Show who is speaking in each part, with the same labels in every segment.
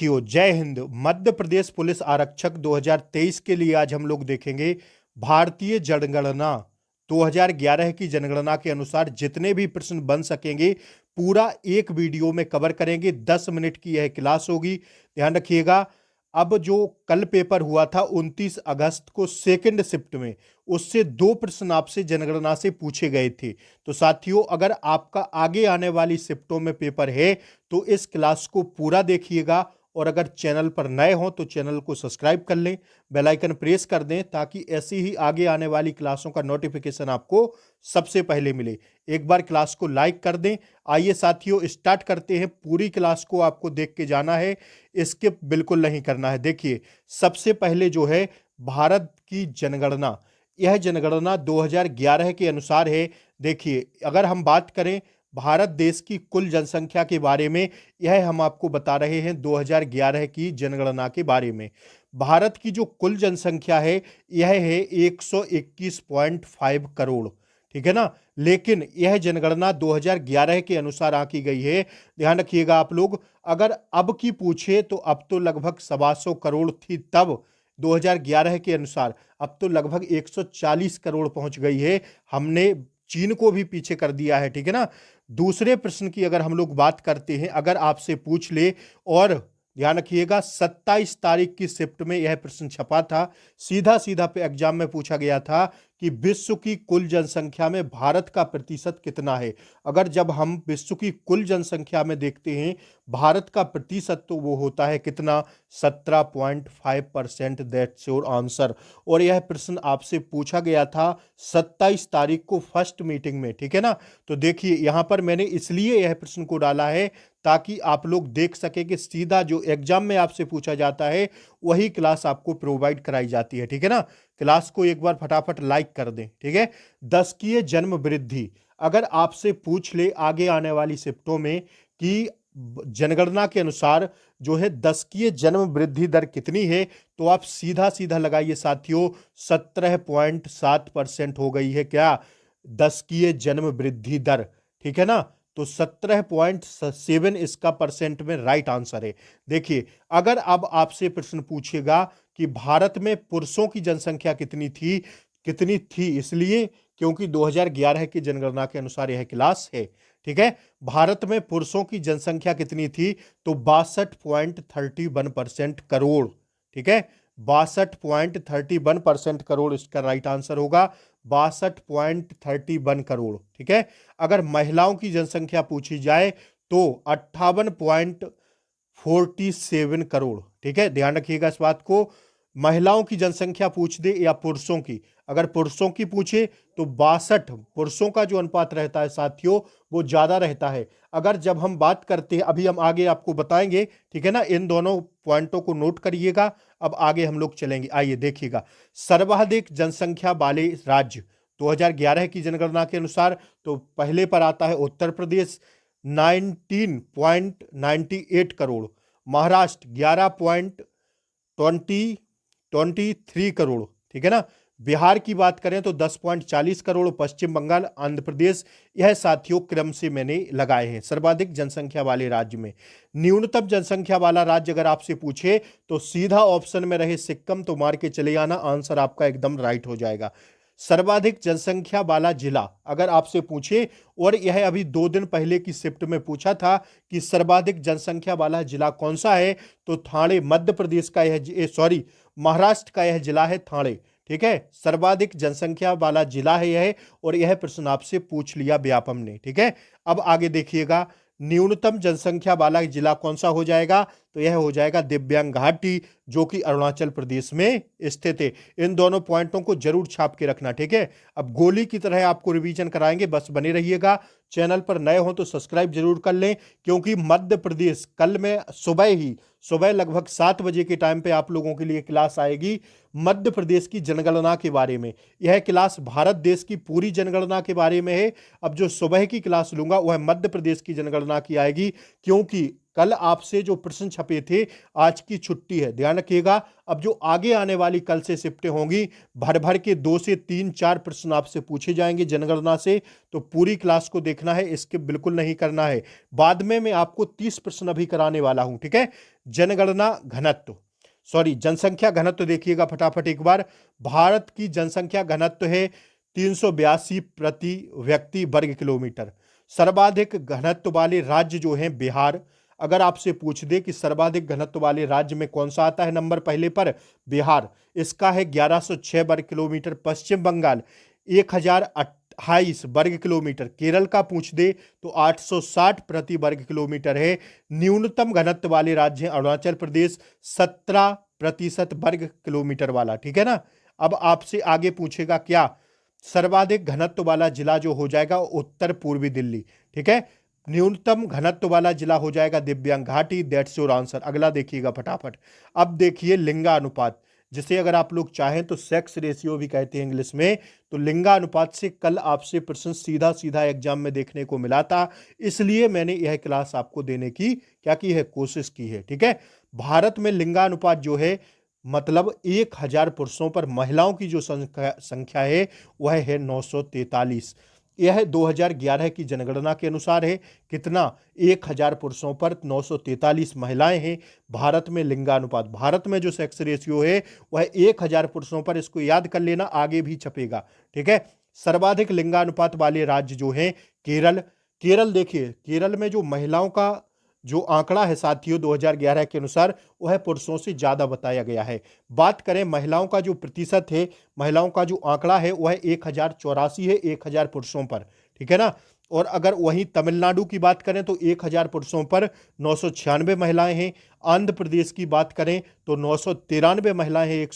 Speaker 1: साथियों जय हिंद। मध्य प्रदेश पुलिस आरक्षक 2023 के लिए आज हम लोग देखेंगे भारतीय जनगणना 2011 की जनगणना के अनुसार जितने भी प्रश्न बन सकेंगे पूरा एक वीडियो में कवर करेंगे। 10 मिनट की यह क्लास होगी, ध्यान रखिएगा। अब जो कल पेपर हुआ था 29 अगस्त को सेकंड शिफ्ट में, उससे 2 प्रश्न आपसे जनगणना से पूछे गए थे। तो साथियों अगर आपका आगे आने वाली शिफ्टों में पेपर है तो इस क्लास को पूरा देखिएगा, और अगर चैनल पर नए हो तो चैनल को सब्सक्राइब कर लें, बेल आइकन प्रेस कर दें ताकि ऐसी ही आगे आने वाली क्लासों का नोटिफिकेशन आपको सबसे पहले मिले। एक बार क्लास को लाइक कर दें। आइए साथियों स्टार्ट करते हैं। पूरी क्लास को आपको देख के जाना है, स्किप बिल्कुल नहीं करना है। देखिए सबसे पहले जो है भारत की जनगणना, यह जनगणना 2011 के अनुसार है। देखिए अगर हम बात करें भारत देश की कुल जनसंख्या के बारे में, यह हम आपको बता रहे हैं 2011 की जनगणना के बारे में। भारत की जो कुल जनसंख्या है यह है 121.5 करोड़, ठीक है ना। लेकिन यह जनगणना 2011 के अनुसार आंकी गई है। ध्यान रखिएगा आप लोग, अगर अब की पूछे तो अब तो लगभग 125 करोड़ थी तब 2011 के अनुसार, अब तो लगभग 140 करोड़ पहुंच गई है। हमने चीन को भी पीछे कर दिया है, ठीक है ना। दूसरे प्रश्न की अगर हम लोग बात करते हैं, अगर आपसे पूछ ले, और ध्यान रखिएगा 27 तारीख की शिफ्ट में यह प्रश्न छपा था, सीधा सीधा पे एग्जाम में पूछा गया था कि विश्व की कुल जनसंख्या में भारत का प्रतिशत कितना है। अगर जब हम विश्व की कुल जनसंख्या में देखते हैं भारत का प्रतिशत तो वो होता है कितना, 17.5%। That's your answer. और यह प्रश्न आपसे पूछा गया था 27 तारीख को फर्स्ट मीटिंग में, ठीक है ना। तो देखिए यहां पर मैंने इसलिए यह प्रश्न को डाला है ताकि आप लोग देख सके कि सीधा जो एग्जाम में आपसे पूछा जाता है वही क्लास आपको प्रोवाइड कराई जाती है, ठीक है ना। क्लास को एक बार फटाफट लाइक कर दें, ठीक है। दशकीय जन्म वृद्धि, अगर आपसे पूछ ले आगे आने वाली शिफ्टों में कि जनगणना के अनुसार जो है दशकीय जन्म वृद्धि दर कितनी है, तो आप सीधा सीधा लगाइए साथियों, 17.7% हो गई है क्या दशकीय जन्म वृद्धि दर, ठीक है ना। तो 17.7 इसका परसेंट में राइट आंसर है। देखिए अगर अब आपसे प्रश्न पूछेगा कि भारत में पुरुषों की जनसंख्या कितनी थी, इसलिए क्योंकि 2011 की जनगणना के अनुसार यह क्लास है, ठीक है। भारत में पुरुषों की जनसंख्या कितनी थी, तो 62.31% करोड़, ठीक है। 62.31% करोड़ इसका राइट आंसर होगा, 62.31 करोड़, ठीक है। अगर महिलाओं की जनसंख्या पूछी जाए तो 58.47 करोड़, ठीक है। ध्यान रखिएगा इस बात को, महिलाओं की जनसंख्या पूछ दे या पुरुषों की, अगर पुरुषों की पूछे तो 62, पुरुषों का जो अनुपात रहता है साथियों वो ज्यादा रहता है। अगर जब हम बात करते हैं, अभी हम आगे आपको बताएंगे, ठीक है ना, इन दोनों पॉइंटों को नोट करिएगा। अब आगे हम लोग चलेंगे, आइए देखिएगा सर्वाधिक जनसंख्या वाले राज्य 2011 की जनगणना के अनुसार, तो पहले पर आता है उत्तर प्रदेश 19.98 करोड़, महाराष्ट्र 11.23 करोड़, ठीक है ना। बिहार की बात करें तो 10.40 करोड़, पश्चिम बंगाल, आंध्र प्रदेश, यह साथियों क्रम से मैंने लगाए हैं सर्वाधिक जनसंख्या वाले राज्य में। न्यूनतम जनसंख्या वाला राज्य अगर आपसे पूछे तो सीधा ऑप्शन में रहे सिक्किम, तो मार के चले आना, आंसर आपका एकदम राइट हो जाएगा। सर्वाधिक जनसंख्या वाला जिला अगर आपसे पूछे, और यह अभी 2 दिन पहले की शिफ्ट में पूछा था कि सर्वाधिक जनसंख्या वाला जिला कौन सा है, तो ठाणे, मध्य प्रदेश का यह महाराष्ट्र का यह जिला है ठाणे, ठीक है। सर्वाधिक जनसंख्या वाला जिला है यह, और यह प्रश्न आपसे पूछ लिया व्यापम ने, ठीक है। अब आगे देखिएगा न्यूनतम जनसंख्या वाला जिला कौन सा हो जाएगा, तो यह हो जाएगा दिव्यांग घाटी, जो कि अरुणाचल प्रदेश में स्थित है। इन दोनों पॉइंटों को जरूर छाप के रखना, ठीक है। अब गोली की तरह आपको रिवीजन कराएंगे, बस बने रहिएगा। चैनल पर नए हो तो सब्सक्राइब जरूर कर लें, क्योंकि मध्य प्रदेश कल में सुबह लगभग 7 बजे के टाइम पे आप लोगों के लिए क्लास आएगी मध्य प्रदेश की जनगणना के बारे में। यह क्लास भारत देश की पूरी जनगणना के बारे में है। अब जो सुबह की क्लास लूंगा वह मध्य प्रदेश की जनगणना की आएगी, क्योंकि कल आपसे जो प्रश्न छपे थे, आज की छुट्टी है, ध्यान रखिएगा। अब जो आगे आने वाली कल से शिफ्टें होंगी, भर भर के 2 से 3-4 प्रश्न आपसे पूछे जाएंगे जनगणना से, तो पूरी क्लास को देखना है, स्किप बिल्कुल नहीं करना है। बाद में मैं आपको 30 प्रश्न अभी कराने वाला हूं, ठीक है। जनगणना घनत्व, सॉरी जनसंख्या घनत्व देखिएगा फटाफट एक बार। भारत की जनसंख्या घनत्व है 382 प्रति व्यक्ति वर्ग किलोमीटर। सर्वाधिक घनत्व वाले राज्य जो हैं बिहार। अगर आपसे पूछ दे कि सर्वाधिक घनत्व वाले राज्य में कौन सा आता है नंबर पहले पर, बिहार, इसका है 1106 वर्ग किलोमीटर। पश्चिम बंगाल 1028 वर्ग किलोमीटर। केरल का पूछ दे तो 860 प्रति वर्ग किलोमीटर है। न्यूनतम घनत्व वाले राज्य हैं अरुणाचल प्रदेश, 17% वर्ग किलोमीटर वाला, ठीक है ना। अब आपसे आगे पूछेगा क्या, सर्वाधिक घनत्व वाला जिला जो हो जाएगा उत्तर पूर्वी दिल्ली, ठीक है। न्यूनतम घनत्व वाला जिला हो जाएगा दिव्यांग घाटी। That's your answer. अगला देखिएगा फटाफट। अब देखिए लिंगानुपात, जिसे अगर आप लोग चाहें तो सेक्स रेशियो भी कहते हैं इंग्लिश में। तो लिंगानुपात से कल आपसे प्रश्न सीधा सीधा एग्जाम में देखने को मिला था, इसलिए मैंने यह क्लास आपको देने की क्या की है, कोशिश की है, ठीक है। भारत में लिंगानुपात जो है, मतलब 1000 पुरुषों पर महिलाओं की जो संख्या है वह है 943। यह 2011 की जनगणना के अनुसार है। कितना, 1000 पुरुषों पर 943 महिलाएं हैं भारत में लिंगानुपात। भारत में जो सेक्स रेशियो है वह 1000 पुरुषों पर, इसको याद कर लेना, आगे भी छपेगा, ठीक है। सर्वाधिक लिंगानुपात वाले राज्य जो हैं केरल। केरल देखिए, केरल में जो महिलाओं का जो आंकड़ा है साथियों 2011 के अनुसार, वह पुरुषों से ज्यादा बताया गया है। बात करें महिलाओं का जो प्रतिशत है, महिलाओं का जो आंकड़ा है वह 1084 है 1000 पुरुषों पर, ठीक है ना। और अगर वहीं तमिलनाडु की बात करें तो 1000 पुरुषों पर 996 महिलाएं हैं। आंध्र प्रदेश की बात करें तो 993 महिलाएं हैं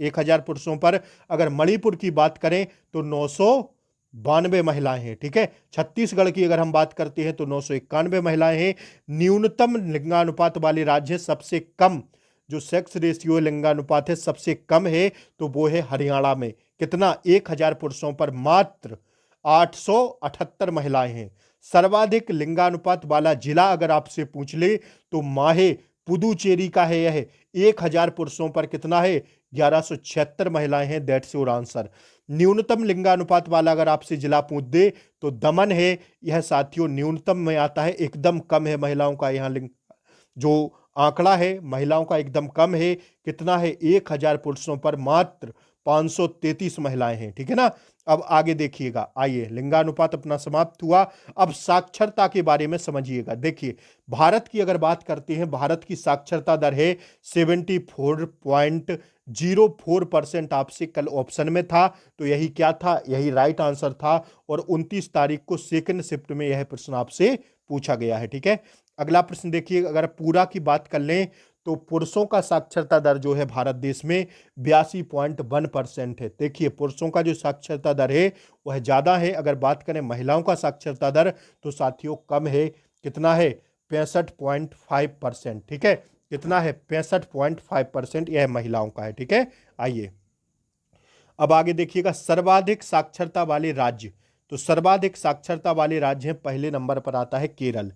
Speaker 1: 1000 पुरुषों पर। अगर मणिपुर की बात करें तो 992 महिलाएं हैं, ठीक है। छत्तीसगढ़ की अगर हम बात करते हैं तो 991 महिलाएं हैं। न्यूनतम लिंगानुपात वाले राज्य, सबसे कम जो सेक्स रेशियो लिंगानुपात है सबसे कम है, तो वो है हरियाणा में। कितना, 1000 पुरुषों पर मात्र 878 महिलाएं हैं। सर्वाधिक लिंगानुपात वाला जिला अगर आपसे पूछ ले तो माहे पुदुचेरी का है। यह 1000 पुरुषों पर कितना है, 1176 महिलाएं हैं। That's your answer. न्यूनतम लिंगानुपात वाला अगर आपसे जिला पूछ दे तो दमन है। यह साथियों न्यूनतम में आता है, एकदम कम है महिलाओं का यहाँ लिंग जो आंकड़ा है, महिलाओं का एकदम कम है। कितना है, 1000 पुरुषों पर मात्र 533 महिलाएं हैं, ठीक है ना। अब आगे देखिएगा, आइए, लिंगानुपात अपना समाप्त हुआ। अब साक्षरता के बारे में समझिएगा। देखिए, भारत की अगर बात करते हैं, भारत की साक्षरता दर है 74.04%। आपसे कल ऑप्शन में था तो यही क्या था, यही राइट आंसर था। और 29 तारीख को सेकंड शिफ्ट में यह प्रश्न आपसे पूछा गया है, ठीक है। अगला प्रश्न देखिए, अगर पूरा की बात कर लें तो पुरुषों का साक्षरता दर जो है भारत देश में 82.1% है। देखिए, पुरुषों का जो साक्षरता दर है वह ज्यादा है। अगर बात करें महिलाओं का साक्षरता दर तो साथियों कम है। कितना है, 65.5%, ठीक है। कितना है, 65.5% यह महिलाओं का है, ठीक है। आइए अब आगे देखिएगा, सर्वाधिक साक्षरता वाले राज्य। तो सर्वाधिक साक्षरता वाले राज्य हैं, पहले नंबर पर आता है केरल।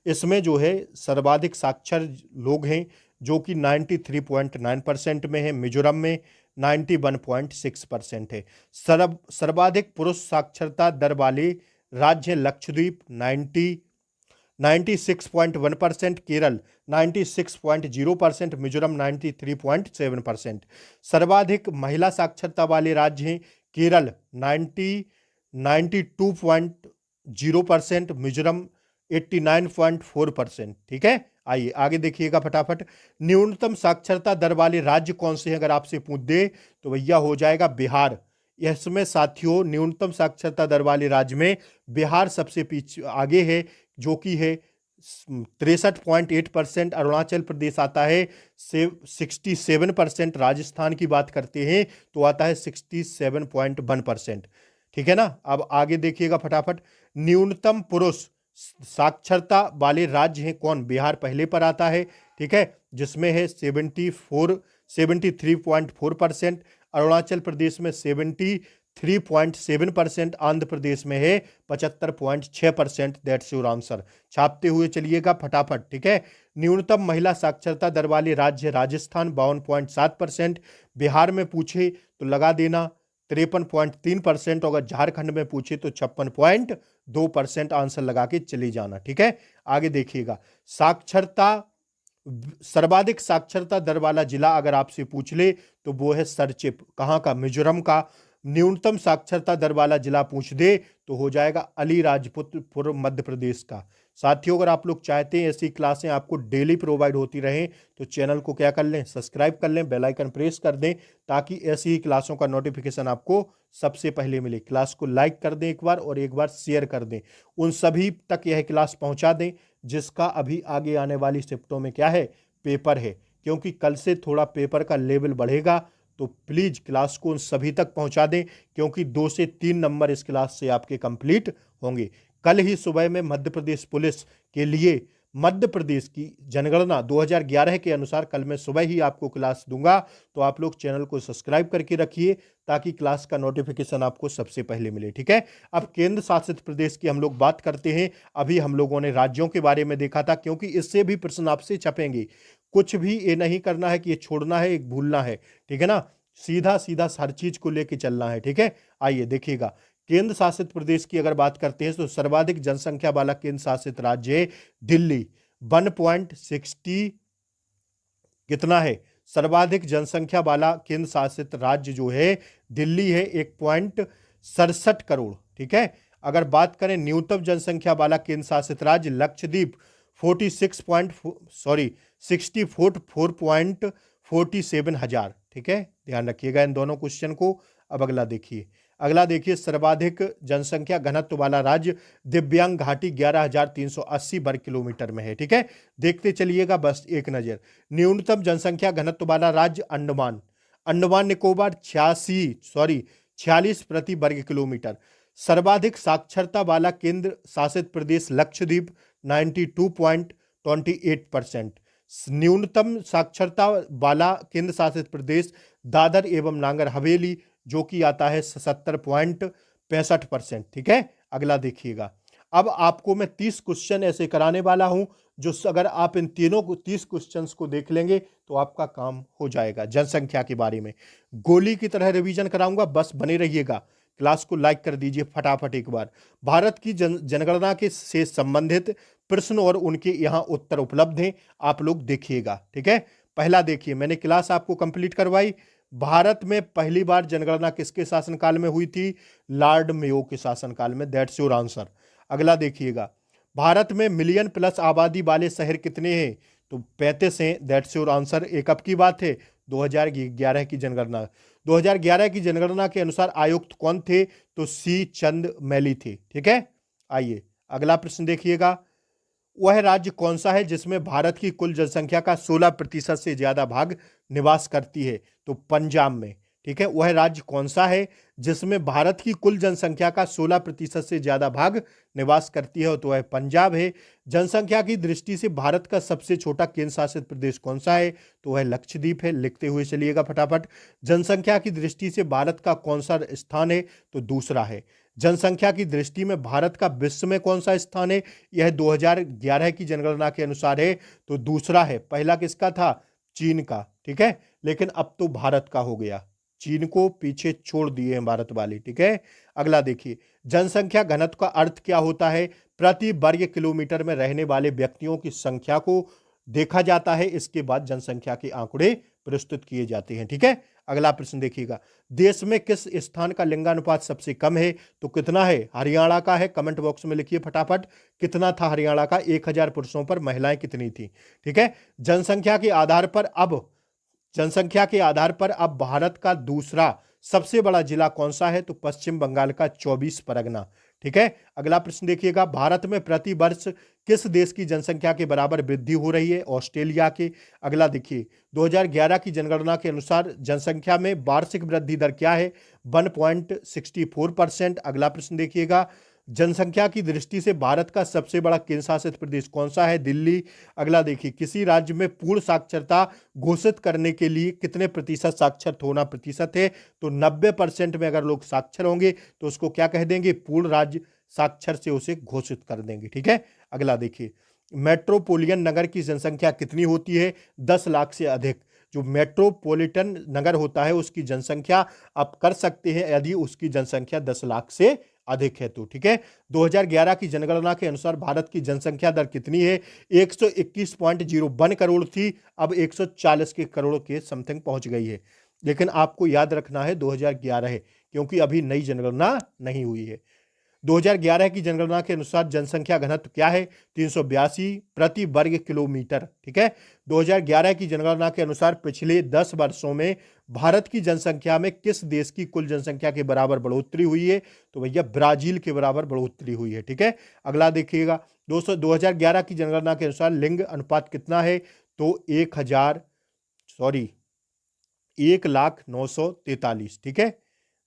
Speaker 1: इसमें जो है सर्वाधिक साक्षर लोग हैं जो कि 93.9% में है। मिजोरम में 91.6% है। सर्वाधिक पुरुष साक्षरता दर वाले राज्य लक्षद्वीप 96.1%, केरल 96.0%, मिजोरम 93.7%। सर्वाधिक महिला साक्षरता वाले राज्य हैं केरल 92.0%, मिजोरम 89.4%, ठीक है। आइए आगे देखिएगा फटाफट। न्यूनतम साक्षरता दर वाले राज्य कौन से हैं अगर आपसे पूछ दे तो भैया हो जाएगा बिहार। इसमें साथियों न्यूनतम साक्षरता दर वाले राज्य में बिहार सबसे पीछे आगे है, जो कि है 63.8%। अरुणाचल प्रदेश आता है 67%। राजस्थान की बात करते हैं तो आता है 67.1%, ठीक है ना। अब आगे देखिएगा फटाफट। न्यूनतम पुरुष साक्षरता वाले राज्य हैं कौन, बिहार पहले पर आता है, ठीक है, जिसमें है 73.4%। अरुणाचल प्रदेश में 3.7%, आंध्र प्रदेश में है 75.6%। That's your answer. छापते हुए चलिएगा फटाफट, ठीक है। न्यूनतम महिला साक्षरता दर वाले राज्य राजस्थान 52.7%, बिहार में पूछे तो लगा देना 53.3%, अगर झारखंड में पूछे तो 56.2% आंसर लगा के चले जाना, ठीक है। आगे देखिएगा, सर्वाधिक साक्षरता दर वाला जिला अगर आपसे पूछ ले तो वो है सरचिप। कहाँ का? मिजोरम का। न्यूनतम साक्षरता दर वाला जिला पूछ दे तो हो जाएगा अलीराजपुर मध्य प्रदेश का। साथियों, अगर आप लोग चाहते हैं ऐसी क्लासें आपको डेली प्रोवाइड होती रहें तो चैनल को क्या कर लें, सब्सक्राइब कर लें, बेल आइकन प्रेस कर दें ताकि ऐसी ही क्लासों का नोटिफिकेशन आपको सबसे पहले मिले। क्लास को लाइक कर दें एक बार और एक बार शेयर कर दें, उन सभी तक यह क्लास पहुंचा दें जिसका अभी आगे आने वाली शिफ्टों में क्या है, पेपर है। क्योंकि कल से थोड़ा पेपर का लेवल बढ़ेगा तो प्लीज क्लास को उन सभी तक पहुंचा दें, क्योंकि 2 से 3 नंबर इस क्लास से आपके कंप्लीट होंगे। कल ही सुबह में मध्य प्रदेश पुलिस के लिए मध्य प्रदेश की जनगणना 2011 के अनुसार कल मैं सुबह ही आपको क्लास दूंगा, तो आप लोग चैनल को सब्सक्राइब करके रखिए ताकि क्लास का नोटिफिकेशन आपको सबसे पहले मिले, ठीक है। अब केंद्र शासित प्रदेश की हम लोग बात करते हैं। अभी हम लोगों ने राज्यों के बारे में देखा था, क्योंकि इससे भी प्रश्न आपसे छपेंगे। कुछ भी ये नहीं करना है कि ये छोड़ना है, एक भूलना है, ठीक है ना। सीधा सीधा हर चीज को लेके चलना है, ठीक है। आइए देखिएगा, केंद्र शासित प्रदेश की अगर बात करते हैं तो सर्वाधिक जनसंख्या वाला केंद्र शासित राज्य है दिल्ली, 1.60 कितना है, सर्वाधिक जनसंख्या वाला केंद्र शासित राज्य जो है दिल्ली है, 1.67 करोड़, ठीक है। अगर बात करें न्यूनतम जनसंख्या वाला केंद्र शासित राज्य लक्षद्वीप, 64.47 हजार, ठीक है। ध्यान रखिएगा इन दोनों क्वेश्चन को। अब अगला देखिए सर्वाधिक जनसंख्या घनत्व वाला राज्य दिव्यांग घाटी 11,380 वर्ग किलोमीटर में है, ठीक है। देखते चलिएगा बस एक नजर। न्यूनतम जनसंख्या घनत्व वाला राज्य अंडमान निकोबार 46 प्रति वर्ग किलोमीटर। सर्वाधिक साक्षरता वाला केंद्र शासित प्रदेश लक्षद्वीप 92.28%। न्यूनतम साक्षरता वाला केंद्र शासित प्रदेश दादर एवं नागर हवेली जो कि आता है 70.65%, ठीक है। अगला देखिएगा, अब आपको मैं 30 क्वेश्चन ऐसे कराने वाला हूं जो अगर आप इन तीनों को 30 क्वेश्चंस को देख लेंगे तो आपका काम हो जाएगा। जनसंख्या के बारे में गोली की तरह रिवीजन कराऊंगा, बस बने रहिएगा। क्लास को लाइक कर दीजिए फटाफट एक बार। भारत की जनगणना के से संबंधित प्रश्न और उनके यहाँ उत्तर उपलब्ध हैं, आप लोग देखिएगा, ठीक है। पहला देखिए, मैंने क्लास आपको कंप्लीट करवाई। भारत में पहली बार जनगणना किसके शासनकाल में हुई थी? लॉर्ड मेयो के शासनकाल में। That's your answer. अगला देखिएगा, भारत में मिलियन प्लस आबादी वाले शहर कितने हैं? तो 35 हैं। That's your answer. एक अब की बात है, 2011 की जनगणना। 2011 की जनगणना के अनुसार आयुक्त कौन थे? तो सी चंद मैली थे, ठीक है। आइए अगला प्रश्न देखिएगा, वह राज्य कौन सा है जिसमें भारत की कुल जनसंख्या का 16% से ज्यादा भाग निवास करती है? तो पंजाब में, ठीक है। वह राज्य कौन सा है जिसमें भारत की कुल जनसंख्या का 16% से ज्यादा भाग निवास करती है? तो वह पंजाब है। जनसंख्या की दृष्टि से भारत का सबसे छोटा केंद्र शासित प्रदेश कौन सा है? तो वह लक्षद्वीप है। लिखते हुए चलिएगा फटाफट। जनसंख्या की दृष्टि से भारत का कौन सा स्थान है? तो दूसरा है। जनसंख्या की दृष्टि में भारत का विश्व में कौन सा स्थान है? यह 2011 की जनगणना के अनुसार है, तो दूसरा है। पहला किसका था? चीन का, ठीक है। लेकिन अब तो भारत का हो गया, चीन को पीछे छोड़ दिए हैं भारत वाले, ठीक है। अगला देखिए, जनसंख्या घनत्व का अर्थ क्या होता है? प्रति वर्ग किलोमीटर में रहने वाले व्यक्तियों की संख्या को देखा जाता है, इसके बाद जनसंख्या के आंकड़े प्रस्तुत किए जाते हैं, ठीक है। अगला प्रश्न देखिएगा, देश में किस स्थान का लिंगानुपात सबसे कम है? तो कितना है? हरियाणा का है। कमेंट बॉक्स में लिखिए फटाफट, कितना था हरियाणा का? 1000 पुरुषों पर महिलाएं कितनी थी, ठीक है। जनसंख्या के आधार पर अब भारत का दूसरा सबसे बड़ा जिला कौन सा है? तो पश्चिम बंगाल का 24 परगना, ठीक है। अगला प्रश्न देखिएगा, भारत में प्रति वर्ष किस देश की जनसंख्या के बराबर वृद्धि हो रही है? ऑस्ट्रेलिया के। अगला देखिए, 2011 की जनगणना के अनुसार जनसंख्या में वार्षिक वृद्धि दर क्या है? 1.64%। अगला प्रश्न देखिएगा, जनसंख्या की दृष्टि से भारत का सबसे बड़ा केंद्र शासित प्रदेश कौन सा है? दिल्ली। अगला देखिए, किसी राज्य में पूर्ण साक्षरता घोषित करने के लिए कितने प्रतिशत साक्षर होना प्रतिशत है? तो 90% में अगर लोग साक्षर होंगे तो उसको क्या कह देंगे? पूर्ण राज्य साक्षर से उसे घोषित कर देंगे। ठीक है, अगला देखिए, मेट्रोपोलियन नगर की जनसंख्या कितनी होती है? 10 लाख से अधिक। जो मेट्रोपॉलिटन नगर होता है उसकी जनसंख्या आप कर सकते हैं यदि उसकी जनसंख्या 10 लाख से अधिक है तो। ठीक है, 2011 की जनगणना के अनुसार भारत की जनसंख्या दर कितनी है? 121.01 करोड़ थी, अब 140 के करोड़ के समथिंग पहुंच गई है। लेकिन आपको याद रखना है 2011 है, क्योंकि अभी नई जनगणना नहीं हुई है। 2011 की जनगणना के अनुसार जनसंख्या घनत्व क्या है? 382 प्रति वर्ग किलोमीटर। ठीक है, 2011 की जनगणना के अनुसार पिछले 10 वर्षों में भारत की जनसंख्या में किस देश की कुल जनसंख्या के बराबर बढ़ोतरी हुई है? तो भैया ब्राजील के बराबर बढ़ोतरी हुई है। ठीक है, अगला देखिएगा, 2011 की जनगणना के अनुसार लिंग अनुपात कितना है? तो 1,0943। ठीक है,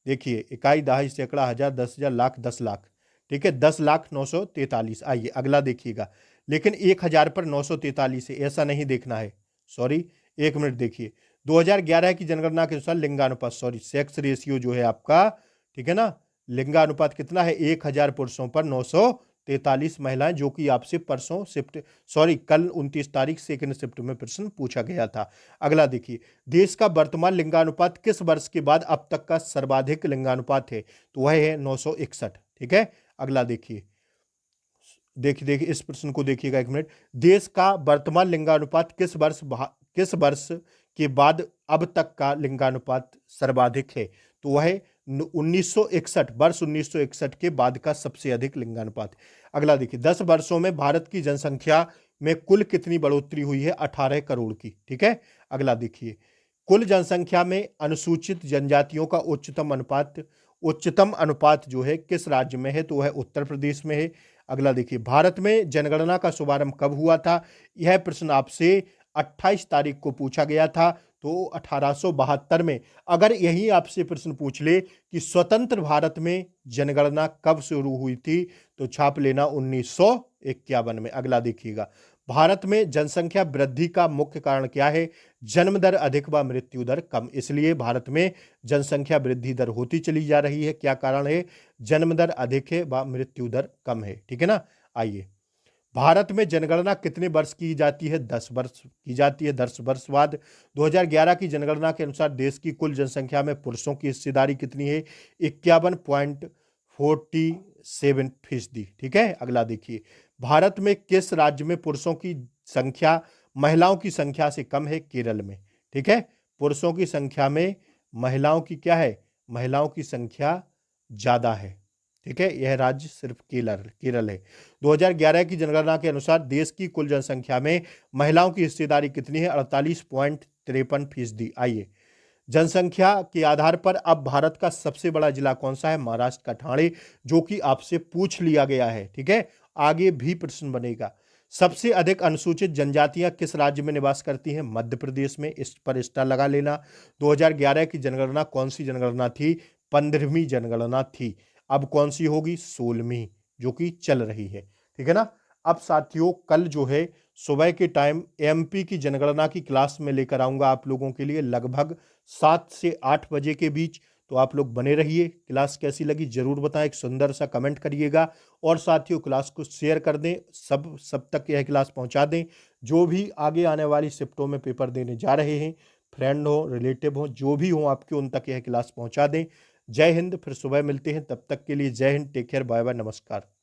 Speaker 1: देखिए, इकाई, दहाई, सैकड़ा, हजार, 10,000, लाख, 10 लाख। ठीक है, 10,0943। आइए अगला देखिएगा, लेकिन 1,000 पर 943 है, ऐसा नहीं देखना है। सॉरी, एक मिनट देखिए, 2011 की जनगणना के अनुसार लिंगानुपात, सेक्स रेशियो जो है आपका, ठीक है ना, लिंगानुपात कितना है? 1,000 पुरुषों पर 943 महिलाएं, जो कि आपसे परसों कल 29 तारीख सेकंड शिफ्ट में प्रश्न पूछा गया था। अगला देखिए, देश का वर्तमान लिंगानुपात किस वर्ष के बाद अब तक का सर्वाधिक लिंगानुपात है? तो वह है 961। ठीक है, अगला देखिए, देखिए इस प्रश्न को देखिएगा, एक मिनट। देश का वर्तमान लिंगानुपात किस वर्ष के बाद अब तक का लिंगानुपात सर्वाधिक है? तो वह है 1961, वर्ष 1961 के बाद का सबसे अधिक लिंगानुपात। अगला देखिए, 10 वर्षों में भारत की जनसंख्या में कुल कितनी बढ़ोतरी हुई है? 18 करोड़ की। ठीक है, अगला देखिए, कुल जनसंख्या में अनुसूचित जनजातियों का उच्चतम अनुपात जो है किस राज्य में है? तो वह उत्तर प्रदेश में है। अगला देखिए, भारत में जनगणना का शुभारंभ कब हुआ था? यह प्रश्न आपसे 28 तारीख को पूछा गया था, तो 1872 में। अगर यही आपसे प्रश्न पूछ ले कि स्वतंत्र भारत में जनगणना कब शुरू हुई थी, तो छाप लेना 1951 में। अगला देखिएगा, भारत में जनसंख्या वृद्धि का मुख्य कारण क्या है? जन्म दर अधिक व मृत्यु दर कम, इसलिए भारत में जनसंख्या वृद्धि दर होती चली जा रही है। क्या कारण है? जन्म दर अधिक है व मृत्यु दर कम है। ठीक है ना, आइए, भारत में जनगणना कितने वर्ष की जाती है? 10 वर्ष की जाती है, 10 वर्ष बाद। 2011 की जनगणना के अनुसार देश की कुल जनसंख्या में पुरुषों की हिस्सेदारी कितनी है? 51.47%। ठीक है, अगला देखिए, भारत में किस राज्य में पुरुषों की संख्या महिलाओं की संख्या से कम है? केरल में। ठीक है, पुरुषों की संख्या में महिलाओं की क्या है? महिलाओं की संख्या ज्यादा है। ठीक है, यह राज्य सिर्फ केरल है। 2011 की जनगणना के अनुसार देश की कुल जनसंख्या में महिलाओं की हिस्सेदारी कितनी है? 48.53%। आइए, जनसंख्या के आधार पर अब भारत का सबसे बड़ा जिला कौन सा है? महाराष्ट्र का ठाणे, जो कि आपसे पूछ लिया गया है। ठीक है, आगे भी प्रश्न बनेगा। सबसे अधिक अनुसूचित जनजातियां किस राज्य में निवास करती हैं? मध्य प्रदेश में, इस पर स्टार लगा लेना। 2011 की जनगणना कौन सी जनगणना थी? 15वीं जनगणना थी। अब कौन सी होगी? 16वीं, जो कि चल रही है। ठीक है ना। अब साथियों, कल जो है सुबह के टाइम एमपी की जनगणना की क्लास में लेकर आऊंगा आप लोगों के लिए, लगभग 7 से 8 बजे के बीच। तो आप लोग बने रहिए। क्लास कैसी लगी जरूर बताएं, एक सुंदर सा कमेंट करिएगा, और साथियों क्लास को शेयर कर दें, सब तक यह क्लास पहुंचा दें। जो भी आगे आने वाली शिफ्टों में पेपर देने जा रहे हैं, फ्रेंड हो, रिलेटिव हो, जो भी हो आपके, उन तक यह क्लास पहुंचा दें। जय हिंद, फिर सुबह मिलते हैं, तब तक के लिए जय हिंद, टेक केयर, बाय बाय, नमस्कार।